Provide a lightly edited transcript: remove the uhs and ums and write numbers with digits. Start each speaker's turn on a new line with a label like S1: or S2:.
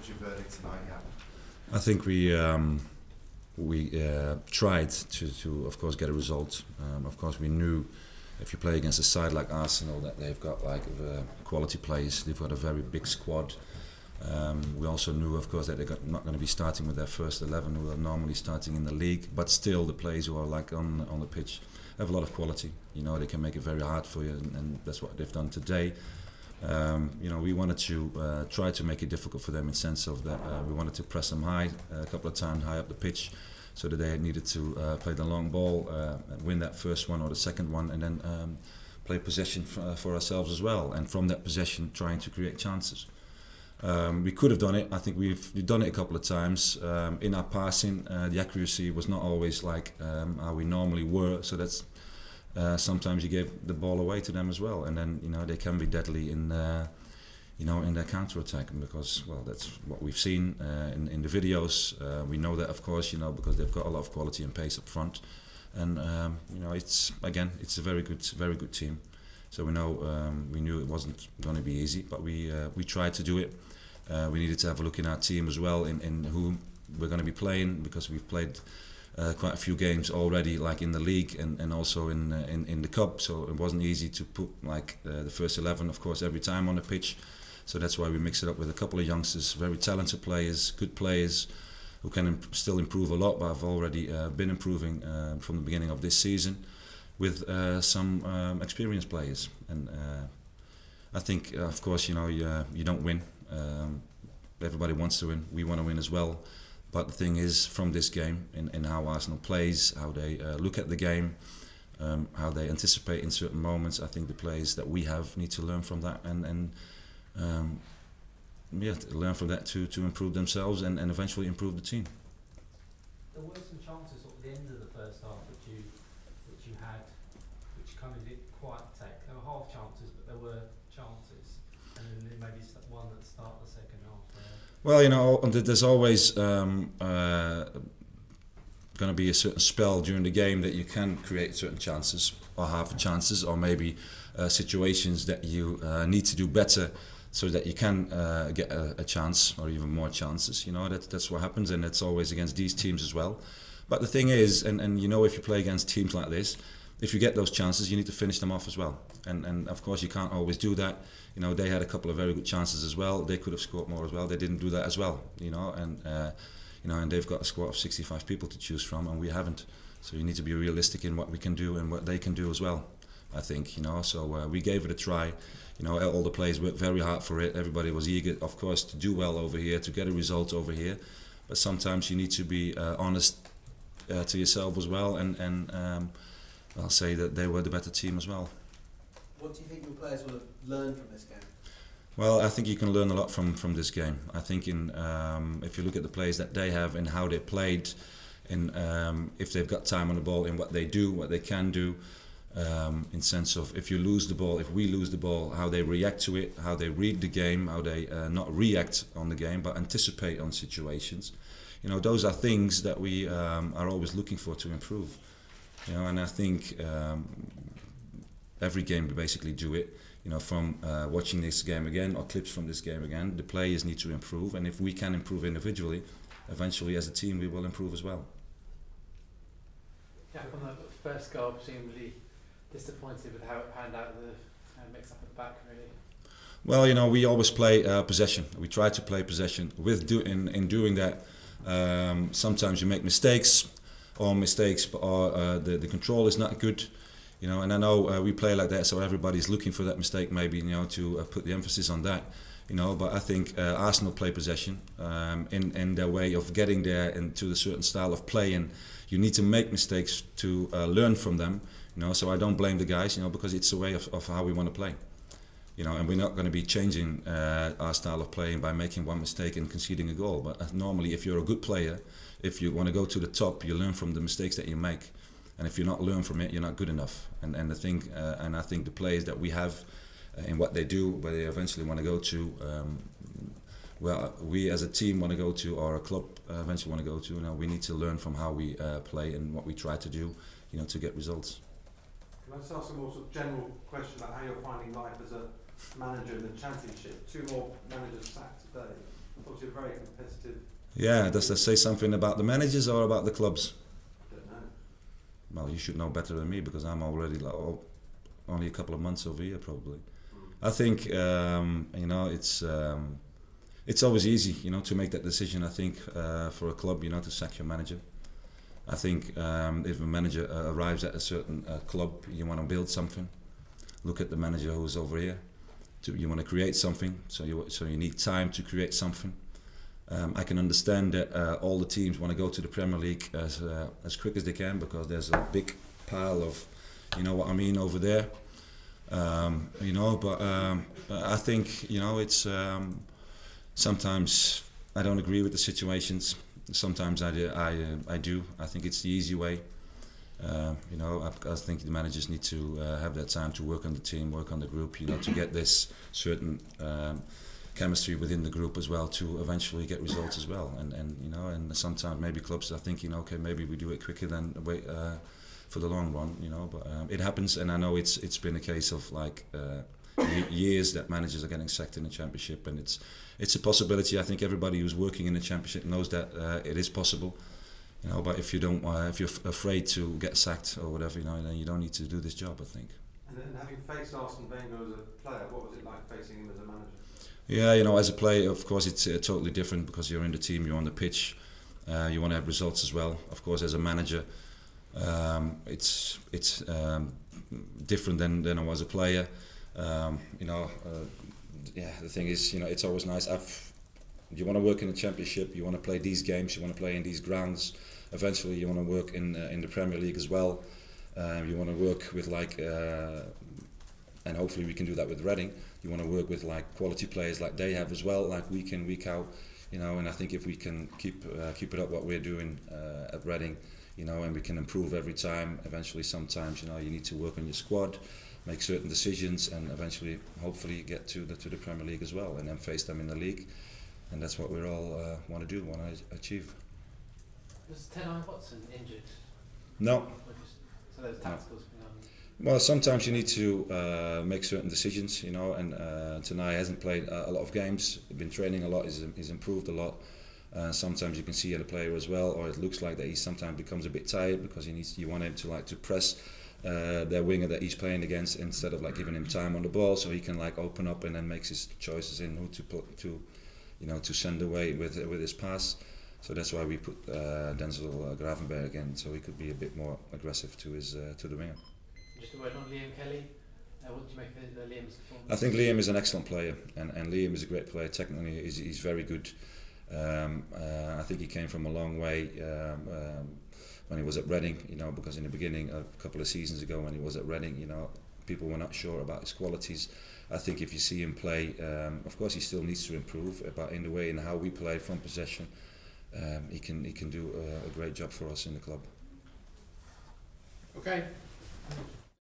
S1: What's your verdict tonight, Jaap?
S2: I think we tried to of course get a result. Of course, we knew if you play against a side like Arsenal that they've got like quality players. They've got a very big squad. We also knew, of course, that they're not going to be starting with their first 11 who are normally starting in the league. But still, the players who are like on the pitch have a lot of quality. You know, they can make it very hard for you, and that's what they've done today. We wanted to try to make it difficult for them in the sense of that we wanted to press them high a couple of times high up the pitch, so that they needed to play the long ball, win that first one or the second one, and then play possession for ourselves as well. And from that possession, trying to create chances. We could have done it. I think we've done it a couple of times. In our passing, the accuracy was not always like how we normally were. So that's sometimes you give the ball away to them as well, and then they can be deadly in in their counter attack, because that's what we've seen in the videos. We know that, of course, because they've got a lot of quality and pace up front, and it's a very good team. So we knew it wasn't going to be easy, but we tried to do it. We needed to have a look in our team as well in who we're going to be playing, because we've played quite a few games already, like in the league and also in the cup. So it wasn't easy to put like the first 11, of course, every time on the pitch. So that's why we mix it up with a couple of youngsters, very talented players, good players, who can still improve a lot, but have already been improving from the beginning of this season, with some experienced players. And I think, of course, you don't win. Everybody wants to win. We want to win as well. But the thing is, from this game, in how Arsenal plays, how they look at the game, how they anticipate in certain moments, I think the players that we have need to learn from that and learn from that to improve themselves and eventually improve the team.
S3: There were some chances at the end of the first half which you had, which kind of didn't quite take. There were half chances, but there were chances, and then maybe one at the start of the second half.
S2: Well, there's always going to be a certain spell during the game that you can create certain chances or half chances, or maybe situations that you need to do better so that you can get a chance or even more chances. That's what happens, and it's always against these teams as well. But the thing is, and if you play against teams like this, if you get those chances, you need to finish them off as well. And of course, you can't always do that. They had a couple of very good chances as well. They could have scored more as well. They didn't do that as well. And they've got a squad of 65 people to choose from, and we haven't. So you need to be realistic in what we can do and what they can do as well, I think. So we gave it a try. All the players worked very hard for it. Everybody was eager, of course, to do well over here, to get a result over here. But sometimes you need to be honest to yourself as well, and I'll say that they were the better team as well.
S1: What do you think your players will have learned from this game?
S2: Well, I think you can learn a lot from this game. I think if you look at the players that they have and how they played, and if they've got time on the ball, in what they do, what they can do, in sense of if you lose the ball, if we lose the ball, how they react to it, how they read the game, how they not react on the game but anticipate on situations. Those are things that we are always looking for to improve. And I think every game we basically do it. From watching this game again or clips from this game again, the players need to improve, and if we can improve individually, eventually as a team we will improve as well.
S4: Yeah, on the first goal, presumably disappointed with how it panned out, the mix up at the back, really.
S2: Well, we always play possession. We try to play possession. In doing that, sometimes you make mistakes, or the control is not good. And I know we play like that, so everybody's looking for that mistake, maybe, to put the emphasis on that. But I think Arsenal play possession in their way of getting there into a certain style of play, and you need to make mistakes to learn from them. So I don't blame the guys, because it's a way of how we want to play. And we're not going to be changing our style of playing by making one mistake and conceding a goal. But normally, if you're a good player, if you want to go to the top, you learn from the mistakes that you make. And if you not learn from it, you're not good enough. And I think the players that we have in what they do, where they eventually want to go to, we as a team want to go to, or a club eventually want to go to. We need to learn from how we play and what we try to do, to get results.
S5: Can I just ask a more sort of general question about how you're finding life as a manager in the Championship? 2 more managers sacked today. Obviously a very competitive,
S2: Yeah, does that say something about the managers or about the clubs?
S5: I don't know.
S2: Well, you should know better than me because I'm already only a couple of months over here, probably. I think you know it's always easy, you know, to make that decision. I think for a club, you know, to sack your manager. I think if a manager arrives at a certain club, you want to build something. Look at the manager who's over here. You want to create something, so you need time to create something. I can understand that all the teams want to go to the Premier League as quick as they can because there's a big pile of, you know what I mean, over there. You know, but I think, you know, it's sometimes I don't agree with the situations. Sometimes I do. I think it's the easy way. You know, I think the managers need to have that time to work on the team, work on the group, you know, to get this certain chemistry within the group as well to eventually get results as well. And you know, and sometimes maybe clubs are thinking, okay, maybe we do it quicker than wait for the long run, you know. But it happens, and I know it's been a case of like years that managers are getting sacked in the Championship, and it's a possibility. I think everybody who's working in the Championship knows that it is possible. You know, but if you don't, if you're afraid to get sacked or whatever, you know, then you don't need to do this job, I think.
S5: And then having faced Arsene Wenger as a player, what was it like facing him as a manager?
S2: Yeah, you know, as a player, of course, it's totally different because you're in the team, you're on the pitch, you want to have results as well. Of course, as a manager, it's different than I was a player. You know, yeah, the thing is, you know, it's always nice. You want to work in the Championship, you want to play these games, you want to play in these grounds. Eventually, you want to work in the Premier League as well. You want to work with and hopefully we can do that with Reading. You want to work with like quality players like they have as well, like week in, week out. You know, and I think if we can keep it up what we're doing at Reading, you know, and we can improve every time. Eventually, sometimes, you know, you need to work on your squad, make certain decisions, and eventually, hopefully, get to the Premier League as well, and then face them in the league. And that's what we all want to do, want to achieve.
S4: Was Tenai Watson injured?
S2: No.
S4: So there's tacticals going on.
S2: Well, sometimes you need to make certain decisions, you know, and Tenai hasn't played a lot of games, been training a lot, he's improved a lot. Sometimes you can see at a player as well, or it looks like that he sometimes becomes a bit tired because you want him to press their winger that he's playing against instead of like giving him time on the ball so he can like open up and then makes his choices in who to send away with his pass. So that's why we put Denzel Gravenberg in, so he could be a bit more aggressive to the winger.
S4: Just a word on Liam Kelly. What do you make of Liam's performance?
S2: I think Liam is an excellent player, and Liam is a great player. Technically, he's very good. I think he came from a long way when he was at Reading, you know, because in the beginning, a couple of seasons ago when he was at Reading, you know, people were not sure about his qualities. I think if you see him play, of course he still needs to improve, but in the way and how we play from possession, he can do a great job for us in the club.
S5: Okay.